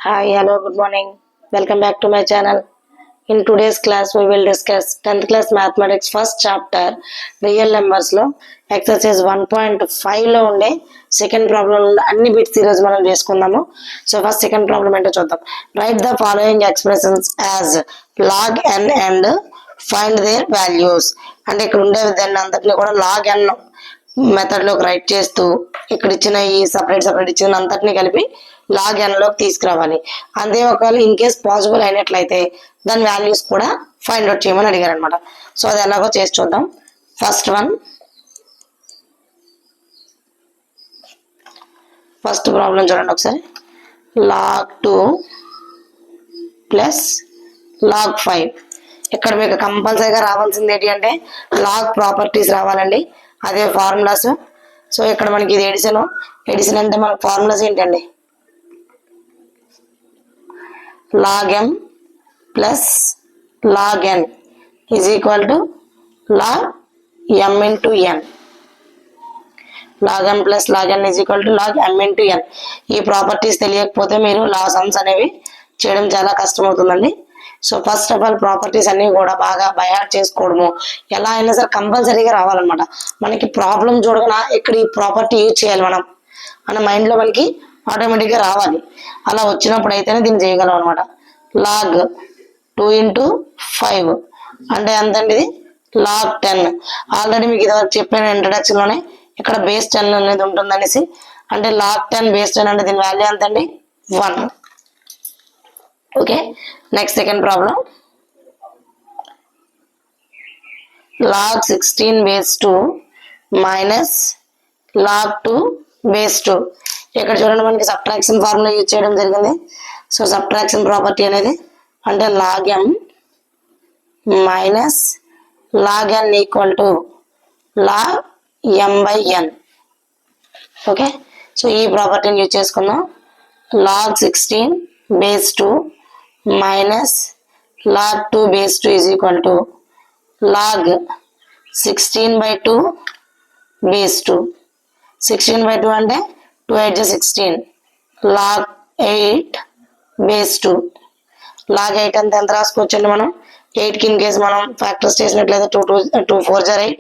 Hi, hello, good morning. Welcome back to my channel. In today's class, we will discuss 10th class mathematics first chapter real numbers లో exercise 1.5 లో ఉండే second problem అన్ని bits ఈరోజు మనం చేసుకుందాము. So first second problem ఏంటో చూద్దాం. Right the following expressions as log n and find their values. అంటే ఇక్కడ ఉండే దాన్ని అంతటిని కూడా log n మెథడ్ లోకి రైట్ చేస్తూ ఇక్కడ ఇచ్చిన ఈ సపరేట్ ఇచ్చిన అంతటిని కలిపి log n లోకి తీసుకురావాలి. అదే ఒకవేళ ఇన్ కేస్ పాసిబుల్ అయినట్లయితే దాని వాల్యూస్ కూడా ఫైండ్ అవుట్ చేయమని అడిగారు అనమాట. సో అది ఎలాగో చేసి చూద్దాం. ఫస్ట్ ప్రాబ్లం చూడండి ఒకసారి. log 2 plus log 5. ఇక్కడ మీకు కంపల్సరీగా రావాల్సింది ఏంటి అంటే log ప్రాపర్టీస్ రావాలండి, అదే ఫార్ములాస్. సో ఇక్కడ మనకి ఇది ఎడిషన్ అంటే మనకు ఫార్ములాస్ ఏంటండి, log m plus log n is equal to log m into n. log m plus log n is equal to log m into n. ఈ ప్రాపర్టీస్ తెలియకపోతే మీరు సమ్స్ అనేవి చేయడం చాలా కష్టం అవుతుందండి. So first of all properties అన్ని కూడా బాగా బైహార్ట్ చేసుకోవడము, ఎలా అయినా సరే కంపల్సరీగా రావాలన్నమాట. మనకి ప్రాబ్లం చూడగా ఇక్కడ ఈ ప్రాపర్టీ యూజ్ చేయాలి మనం మన మైండ్లో మనకి ఆటోమేటిక్గా రావాలి. అలా వచ్చినప్పుడు అయితేనే దీన్ని చేయగలం అనమాట. log 2 into 5 అంటే ఎంతండి, ఇది log 10. ఆల్రెడీ మీకు ఇది చెప్పాను ఇంట్రడక్షన్లోనే, ఇక్కడ బేస్ 10 అనేది ఉంటుంది అనేసి. అంటే log 10 బేస్ 10 అంటే దీని వాల్యూ ఎంతండి, 1. Okay, next second problem. log 16 base 2 minus log 2 base 2. ఇక్కడ చూడండి మనకి సబ్ట్రాక్షన్ ఫార్ములా యూజ్ చేయడం జరిగింది. సో సబ్ట్రాక్షన్ ప్రాపర్టీ అనేది అంటే log m minus log n equal to log m by n. Okay, so ఈ ప్రాపర్టీని యూజ్ చేసుకుందాం. log 16 base 2 minus log 2 base 2 is equal to log 16 by 2 base 2. 16 by 2 అంటే 2 8 16, log 8 base 2. log 8 అంటే ఎంత రాసుకోవచ్చండి మనం, 8కి in case మనం factors చేసినట్లయితే 2 4 జా 8,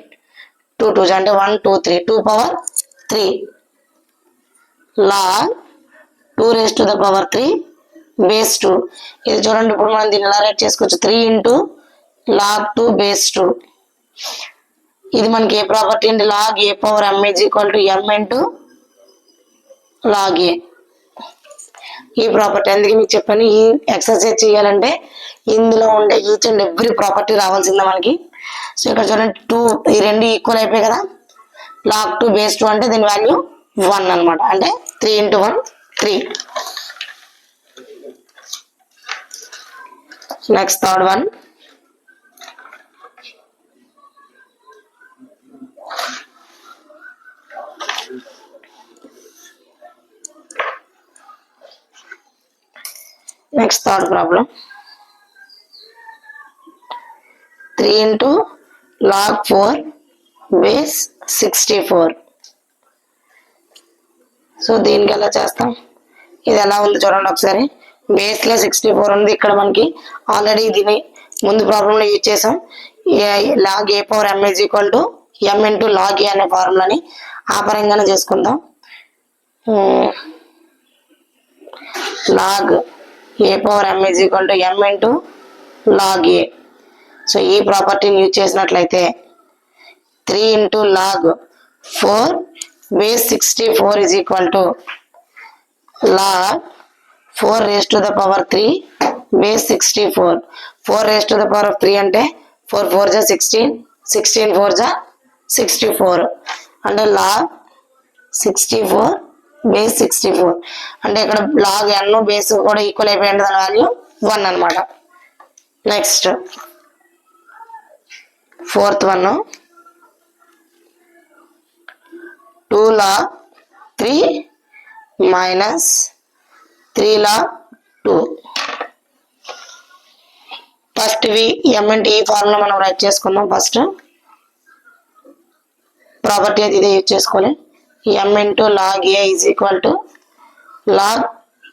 2 2 జా అంటే 1 2 3, 2 power 3 log 2 raised to the power 3 base 2. ఇది చూడండి, ఇప్పుడు మనం దీన్ని ఎలా రైట్ చేసుకోవచ్చు, 3 into log 2 base 2. ఇది మనకి ఏ ప్రాపర్టీ అండి, log a power m is equal to m into log a. ఈ ప్రాపర్టీ అందుకే మీకు చెప్పాను, ఈ ఎక్సర్సైజ్ చేయాలంటే ఇందులో ఉండే ఈచ్ అండ్ ఎవ్రీ ప్రాపర్టీ రావాల్సిందే మనకి. సో ఇక్కడ చూడండి 2 ఈ రెండు ఈక్వల్ అయిపోయి కదా, log 2 base 2 అంటే దీని వాల్యూ 1 అనమాట. అంటే 3 into 1 3. Next third one. Next third problem. 3 into log 4 base 64. So దీనికి ఎలా చేస్తాం, ఇది ఎలా ఉంది చూడండి ఒకసారి. బేస్ లో 64 ఉంది, ఇక్కడ మనకి ఆల్రెడీ దీని ముందు ప్రాబ్లంలో యూజ్ చేసాం. log a power m is equal to m into log a అనే ఫార్ములాని ఆ పరంగానే చేసుకుందాం. log a power m is equal to m into log a. So ఈ ప్రాపర్టీని యూజ్ చేసినట్లయితే 3 into log 4 base 64 is equal to log 4 raised to the power 3 base 64. 4 raised to the power of 3 అంటే 4 4 జా 16, 16 4 జా 64 అంటే log 64 base 64. అంటే ఇక్కడ log n base కూడా ఈక్వల్ అయిపోయింది, దాని వాల్యూ 1 అనమాట. Next fourth one. 2 log 3 minus 3 log 2. First ఇవి m అంటే ఈ ఫార్ములా మనం రైట్ చేసుకుందాం. ఫస్ట్ ప్రాపర్టీ అది ఇదే యూజ్ చేసుకోవాలి. m into log a is equal to log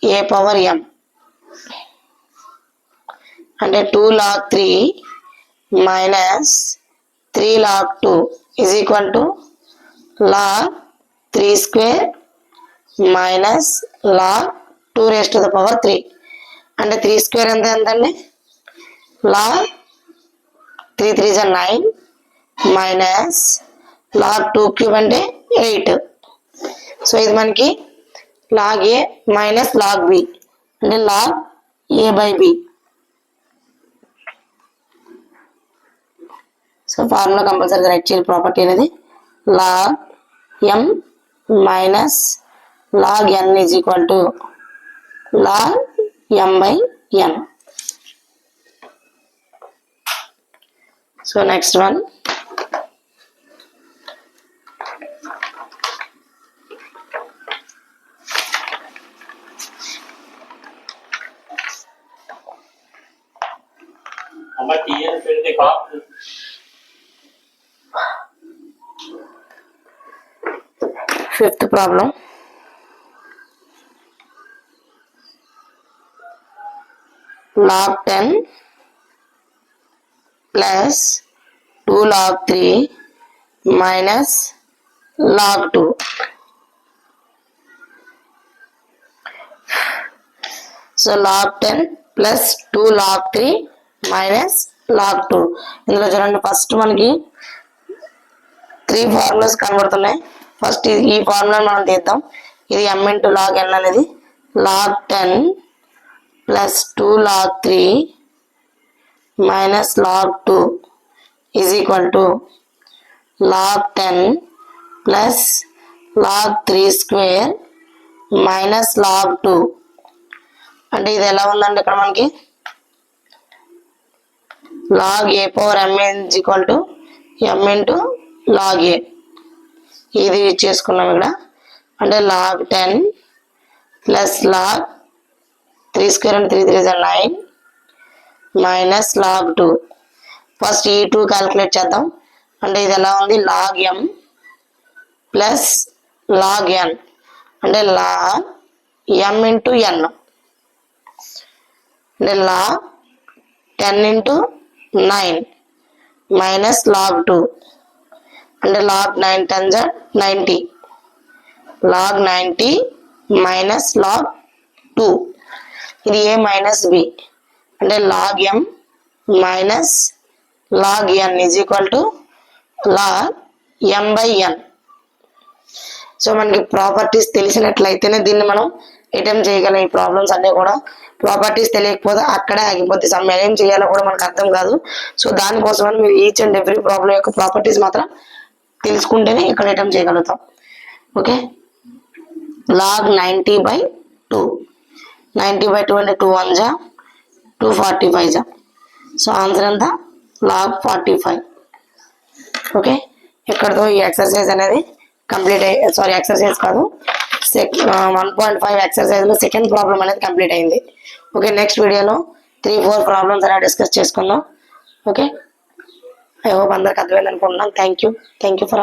a power m. అంటే 2 log 3 minus 3 log 2 is equal to log 3 square minus log 2 raised to the power 3. అంటే 3 square ఎంతండి? log 3 3 is 9 minus log 2 cube అంటే 8. So ఇది మనకి log a minus log b అంటే log a by b. So formula కంపల్సరీగా right చేయాలి. Property అనేది log m minus log n is equal to log m by n. So next one, fifth problem. log 10 plus 2 log 3 minus log 2. So log 10 plus 2 log 3 minus log 2. ఇందులో చూడండి, first మనకి 3 formulas కనబడుతున్నాయి. First ఈ formula మనం తీద్దాం. ఇది m into log n అనేది log 10 plus 2 log 3 minus log 2 is equal to log 10 plus log 3 square minus log 2. అంటే ఇది ఎలా ఉందండి, ఇక్కడ మనకి log a power m is equal to m into log a. ఇది చేసుకున్నాం ఇక్కడ. అంటే log 10 plus log 3 square and 3 3 is 9 minus log 2. First ఈ 2 క్యాలిక్యులేట్ చేద్దాం. అంటే ఇది ఎలా ఉంది, log m plus log n అంటే log m into n అంటే log 10 into 9 minus log 2 అంటే log 9 10s are 90 log 90 minus log 2. ఇది a minus b అంటే log m minus log n is equal to log m by n. So మనకి properties తెలిసినట్లయితేనే దీన్ని మనం attempt చేయగలం. ఈ problems అన్నీ కూడా ప్రాపర్టీస్ తెలియకపోతే అక్కడే ఆగిపోతే సమ్ ఏం చేయాలో కూడా మనకు అర్థం కాదు. సో దానికోసమని మీరు ఈచ్ అండ్ ఎవ్రీ ప్రాబ్లం యొక్క ప్రాపర్టీస్ మాత్రం తెలుసుకుంటేనే ఇక్కడ అటెంప్ట్ చేయగలుగుతాం. ఓకే, log 90 by 2, 90 by 2 అంటే 2 1 జా 2 45 జా. సో ఆన్సర్ ఎంత, log 45. ఓకే, ఇక్కడతో ఈ ఎక్సర్సైజ్ అనేది కంప్లీట్ ఎక్సర్సైజ్ కాదు, 1.5 ఎక్సర్సైజ్లో సెకండ్ ప్రాబ్లం అనేది కంప్లీట్ అయింది. ఓకే, నెక్స్ట్ వీడియోలో 3-4 ప్రాబ్లమ్స్ అనేది డిస్కస్ చేసుకుందాం. ఓకే, ఐ హోప్ అందరికి అర్థమైంది అనుకుంటున్నాను. Thank you for